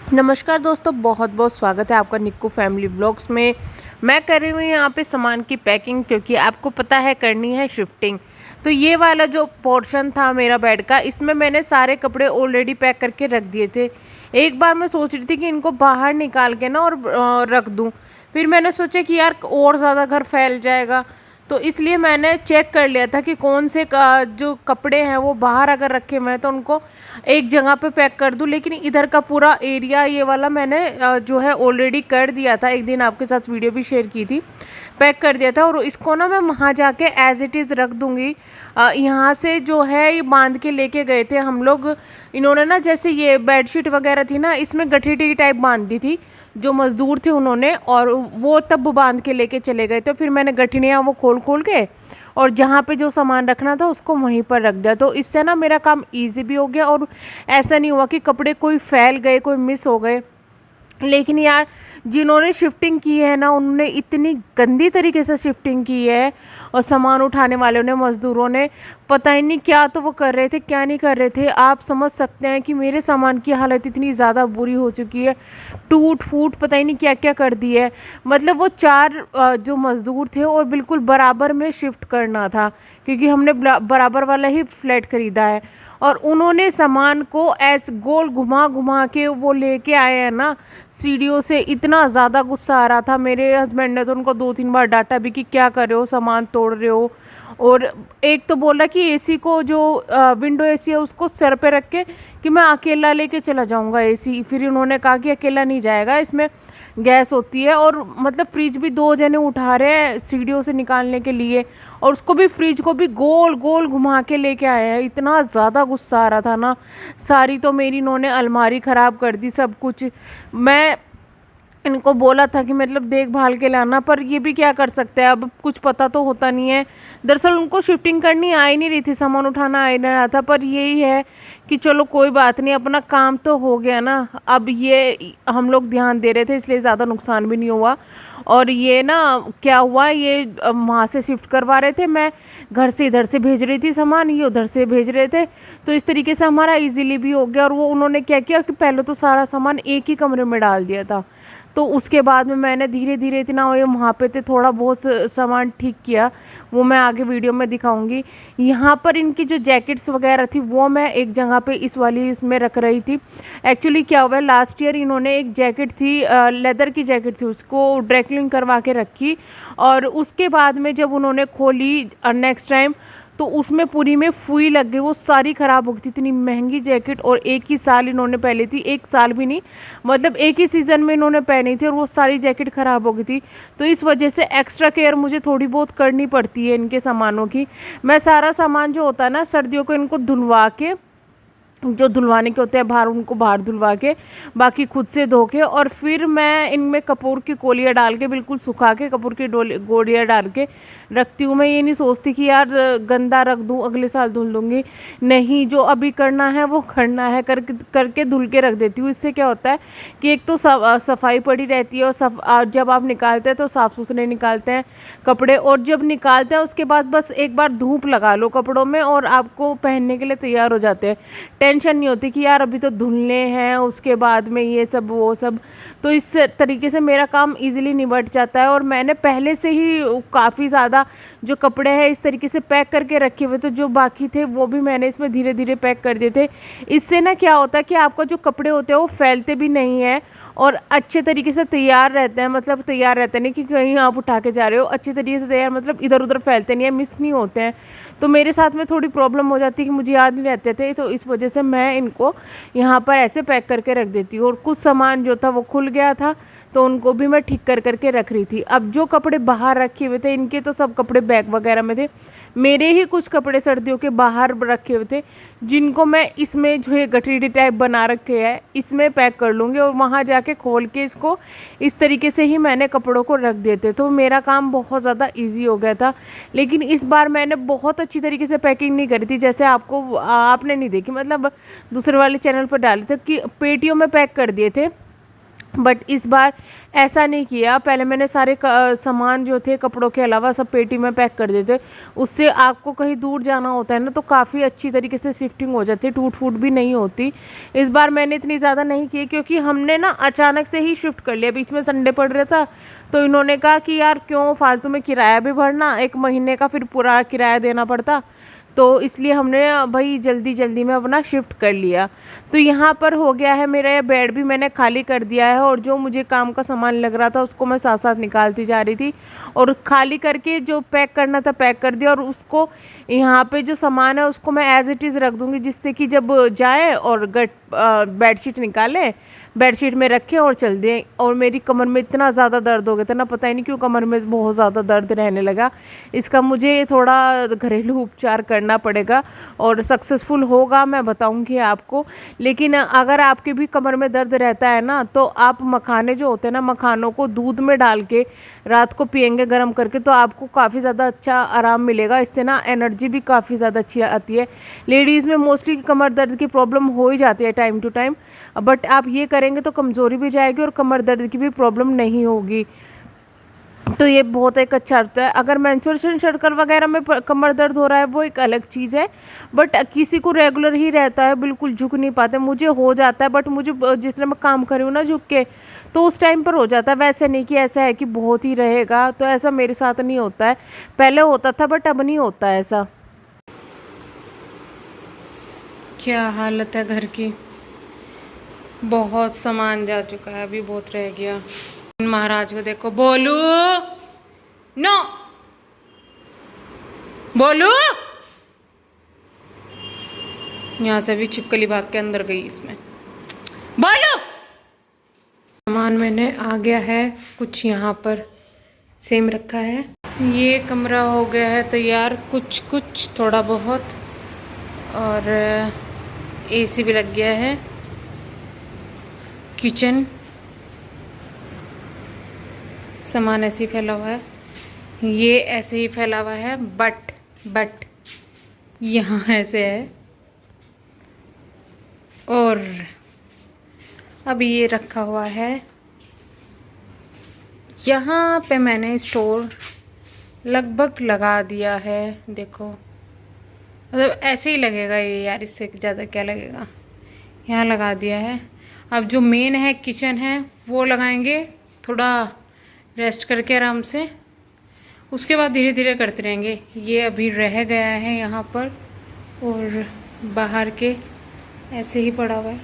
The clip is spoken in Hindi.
नमस्कार दोस्तों, बहुत बहुत स्वागत है आपका निक्कू फैमिली ब्लॉग्स में। मैं कर रही हूँ यहाँ पे सामान की पैकिंग, क्योंकि आपको पता है करनी है शिफ्टिंग। तो ये वाला जो पोर्शन था मेरा बेड का, इसमें मैंने सारे कपड़े ऑलरेडी पैक करके रख दिए थे। एक बार मैं सोच रही थी कि इनको बाहर निकाल के ना और रख दूँ। फिर मैंने सोचा कि यार और ज़्यादा घर फैल जाएगा, तो इसलिए मैंने चेक कर लिया था कि कौन से जो कपड़े हैं वो बाहर अगर रखे हुए हैं तो उनको एक जगह पे पैक कर दूं। लेकिन इधर का पूरा एरिया ये वाला मैंने जो है ऑलरेडी कर दिया था। एक दिन आपके साथ वीडियो भी शेयर की थी, पैक कर दिया था। और इसको ना मैं वहाँ जाके एज इट इज़ रख दूँगी। यहाँ से जो है ये बांध के लेके गए थे हम लोग। इन्होंने ना, जैसे ये बेडशीट वगैरह थी ना, इसमें गठीटी टाइप बांध दी थी जो मज़दूर थे उन्होंने, और वो तब बांध के लेके चले गए। तो फिर मैंने गठनियाँ वो खोल खोल के और जहाँ पे जो सामान रखना था उसको वहीं पर रख दिया। तो इससे ना मेरा काम इजी भी हो गया, और ऐसा नहीं हुआ कि कपड़े कोई फैल गए, कोई मिस हो गए। लेकिन यार, जिन्होंने शिफ्टिंग की है ना, उन्होंने इतनी गंदी तरीके से शिफ्टिंग की है। और सामान उठाने वालों ने, मज़दूरों ने, पता ही नहीं क्या तो वो कर रहे थे, क्या नहीं कर रहे थे। आप समझ सकते हैं कि मेरे सामान की हालत इतनी ज़्यादा बुरी हो चुकी है, टूट फूट पता ही नहीं क्या क्या कर दी है। मतलब वो चार जो मज़दूर थे और बिल्कुल बराबर में शिफ्ट करना था, क्योंकि हमने बराबर वाला ही फ्लैट ख़रीदा है। और उन्होंने सामान को ऐसे गोल घुमा घुमा के वो लेके आए हैं ना सीढ़ियों से। इतना ज़्यादा गुस्सा आ रहा था। मेरे हस्बैंड ने तो उनको 2-3 बार डांटा भी कि क्या कर रहे हो, सामान तोड़ रहे हो। और एक तो बोला कि एसी को, जो विंडो एसी है उसको सर पे रख के कि मैं अकेला लेके चला जाऊंगा एसी। फिर उन्होंने कहा कि अकेला नहीं जाएगा, इसमें गैस होती है। और मतलब फ्रिज भी 2 जने उठा रहे हैं सीढ़ियों से निकालने के लिए, और उसको भी, फ्रिज को भी गोल गोल घुमा के लेके आए हैं। इतना ज़्यादा गुस्सा आ रहा था ना। सारी तो मेरी इन्होंने अलमारी ख़राब कर दी, सब कुछ। मैं इनको बोला था कि मतलब देखभाल के लाना, पर ये भी क्या कर सकते हैं, अब कुछ पता तो होता नहीं है। दरअसल उनको शिफ्टिंग करनी आ ही नहीं रही थी, सामान उठाना आ ही नहीं रहा था। पर यही है कि चलो कोई बात नहीं, अपना काम तो हो गया ना। अब ये हम लोग ध्यान दे रहे थे, इसलिए ज़्यादा नुकसान भी नहीं हुआ। और ये ना, क्या हुआ, ये वहाँ से शिफ्ट करवा रहे थे, मैं घर से इधर से भेज रही थी सामान, ये उधर से भेज रहे थे। तो इस तरीके से हमारा इजीली भी हो गया। और वो उन्होंने क्या किया कि पहले तो सारा सामान एक ही कमरे में डाल दिया था। तो उसके बाद में मैंने धीरे धीरे, इतना ये वहाँ पे थे, थोड़ा बहुत सामान ठीक किया। वो मैं आगे वीडियो में दिखाऊंगी। यहाँ पर इनकी जो जैकेट्स वगैरह थी वो मैं एक जगह पे इस वाली इसमें रख रही थी। एक्चुअली क्या हुआ है, लास्ट ईयर इन्होंने एक जैकेट थी, लेदर की जैकेट थी, उसको ड्राई क्लीन करवा के रखी। और उसके बाद में जब उन्होंने खोली नेक्स्ट टाइम, तो उसमें पूरी में फुई लग गई, वो सारी ख़राब हो गई थी। इतनी महंगी जैकेट, और एक ही साल इन्होंने पहनी थी, एक साल भी नहीं, मतलब एक ही सीज़न में इन्होंने पहनी थी, और वो सारी जैकेट ख़राब हो गई थी। तो इस वजह से एक्स्ट्रा केयर मुझे थोड़ी बहुत करनी पड़ती है इनके सामानों की। मैं सारा सामान जो होता है ना सर्दियों को, इनको धुलवा के, जो धुलवाने के होते हैं बाहर, उनको बाहर धुलवा के, बाकी खुद से धो के, और फिर मैं इनमें कपूर की गोलियाँ डाल के, बिल्कुल सुखा के कपूर की गोलियाँ डाल के रखती हूँ। मैं ये नहीं सोचती कि यार गंदा रख दूँ, अगले साल धुल दूँगी। नहीं, जो अभी करना है वो करना है, करके धुल के रख देती हूँ। इससे क्या होता है कि एक तो सफाई पड़ी रहती है, और जब आप निकालते हैं तो साफ़ सुथरे निकालते हैं कपड़े। और जब निकालते हैं उसके बाद बस एक बार धूप लगा लो कपड़ों में, और आपको पहनने के लिए तैयार हो जाते हैं। टेंशन नहीं होती कि यार अभी तो धुलने हैं, उसके बाद में ये सब वो सब। तो इस तरीके से मेरा काम इजीली निबट जाता है। और मैंने पहले से ही काफ़ी ज़्यादा जो कपड़े हैं इस तरीके से पैक करके रखे हुए, तो जो बाकी थे वो भी मैंने इसमें धीरे धीरे पैक कर दिए थे। इससे ना क्या होता है कि आपका जो कपड़े होते हैं वो फैलते भी नहीं है, और अच्छे तरीके से तैयार रहते हैं। मतलब तैयार रहते नहीं कि कहीं आप उठा के जा रहे हो, अच्छे तरीके से तैयार, मतलब इधर उधर फैलते नहीं है, मिस नहीं होते हैं। तो मेरे साथ में थोड़ी प्रॉब्लम हो जाती है कि मुझे याद नहीं रहते थे, तो इस वजह से मैं इनको यहाँ पर ऐसे पैक करके रख देती हूँ। और कुछ सामान जो था वो खुल गया था, तो उनको भी मैं ठीक कर करके रख रही थी। अब जो कपड़े बाहर रखे हुए थे, इनके तो सब कपड़े बैग वगैरह में थे, मेरे ही कुछ कपड़े सर्दियों के बाहर रखे हुए थे, जिनको मैं इसमें जो है गठरीडी टाइप बना रखे हैं इसमें पैक कर लूँगी। और वहाँ जाके खोल के इसको इस तरीके से ही मैंने कपड़ों को रख दिए थे, तो मेरा काम बहुत ज़्यादा ईजी हो गया था। लेकिन इस बार मैंने बहुत अच्छी तरीके से पैकिंग नहीं करी थी, जैसे आपने नहीं देखी, मतलब दूसरे वाले चैनल पर डाले थे कि पेटियों में पैक कर दिए थे। बट इस बार ऐसा नहीं किया। पहले मैंने सारे सामान जो थे कपड़ों के अलावा सब पेटी में पैक कर देते। उससे आपको कहीं दूर जाना होता है ना तो काफ़ी अच्छी तरीके से शिफ्टिंग हो जाती है, टूट फूट भी नहीं होती। इस बार मैंने इतनी ज़्यादा नहीं की क्योंकि हमने ना अचानक से ही शिफ्ट कर लिया, बीच में संडे पड़ रहा था तो इन्होंने कहा कि यार क्यों फालतू में किराया भी भरना, एक महीने का फिर पूरा किराया देना पड़ता, तो इसलिए हमने भाई जल्दी जल्दी में अपना शिफ्ट कर लिया। तो यहाँ पर हो गया है मेरा ये बेड भी मैंने खाली कर दिया है, और जो मुझे काम का सामान लग रहा था उसको मैं साथ साथ निकालती जा रही थी, और खाली करके जो पैक करना था पैक कर दिया। और उसको यहाँ पे जो सामान है उसको मैं एज़ इट इज़ रख दूँगी, जिससे कि जब जाए और बेडशीट निकालें, बेडशीट में रखें और चल दें। और मेरी कमर में इतना ज़्यादा दर्द हो गया था ना, पता ही नहीं क्यों कमर में बहुत ज़्यादा दर्द रहने लगा। इसका मुझे थोड़ा घरेलू उपचार करना पड़ेगा और सक्सेसफुल होगा मैं बताऊंगी आपको। लेकिन अगर आपके भी कमर में दर्द रहता है ना तो आप मखाने जो होते हैं ना, मखानों को दूध में डाल के रात को पियेंगे गर्म करके, तो आपको काफ़ी ज़्यादा अच्छा आराम मिलेगा। इससे ना एनर्जी भी काफ़ी ज़्यादा अच्छी आती है। लेडीज़ में मोस्टली कमर दर्द की प्रॉब्लम हो ही जाती है टाइम टू टाइम, बट आप ये करेंगे तो कमज़ोरी भी जाएगी और कमर दर्द की भी प्रॉब्लम नहीं होगी। तो ये बहुत एक अच्छा होता है। अगर मेंस्ट्रुएशन सर्कल वगैरह में कमर दर्द हो रहा है वो एक अलग चीज़ है, बट किसी को रेगुलर ही रहता है, बिल्कुल झुक नहीं पाते। मुझे हो जाता है, बट मुझे जिस तरह मैं काम कर रही हूँ ना झुक के, तो उस टाइम पर हो जाता है। वैसे नहीं कि ऐसा है कि बहुत ही रहेगा, तो ऐसा मेरे साथ नहीं होता है। पहले होता था बट अब नहीं होता है ऐसा। क्या हालत है घर की, बहुत सामान जा चुका है, अभी बहुत रह गया। महाराज को देखो, बोलू नो, बोलू, यहाँ से भी छिपकली भाग के अंदर गई इसमें। बोलू, सामान मैंने आ गया है, कुछ यहाँ पर सेम रखा है। ये कमरा हो गया है तैयार, कुछ कुछ थोड़ा बहुत, और एसी भी लग गया है। किचन सामान ऐसे ही फैला हुआ है, ये ऐसे ही फैला हुआ है, बट यहाँ ऐसे है। और अब ये रखा हुआ है यहाँ पे, मैंने स्टोर लगभग लगा दिया है। देखो मतलब ऐसे ही लगेगा ये यार, इससे ज़्यादा क्या लगेगा। यहाँ लगा दिया है। अब जो मेन है किचन है वो लगाएंगे थोड़ा रेस्ट करके आराम से, उसके बाद धीरे धीरे करते रहेंगे। ये अभी रह गया है यहाँ पर, और बाहर के ऐसे ही पड़ा हुआ है।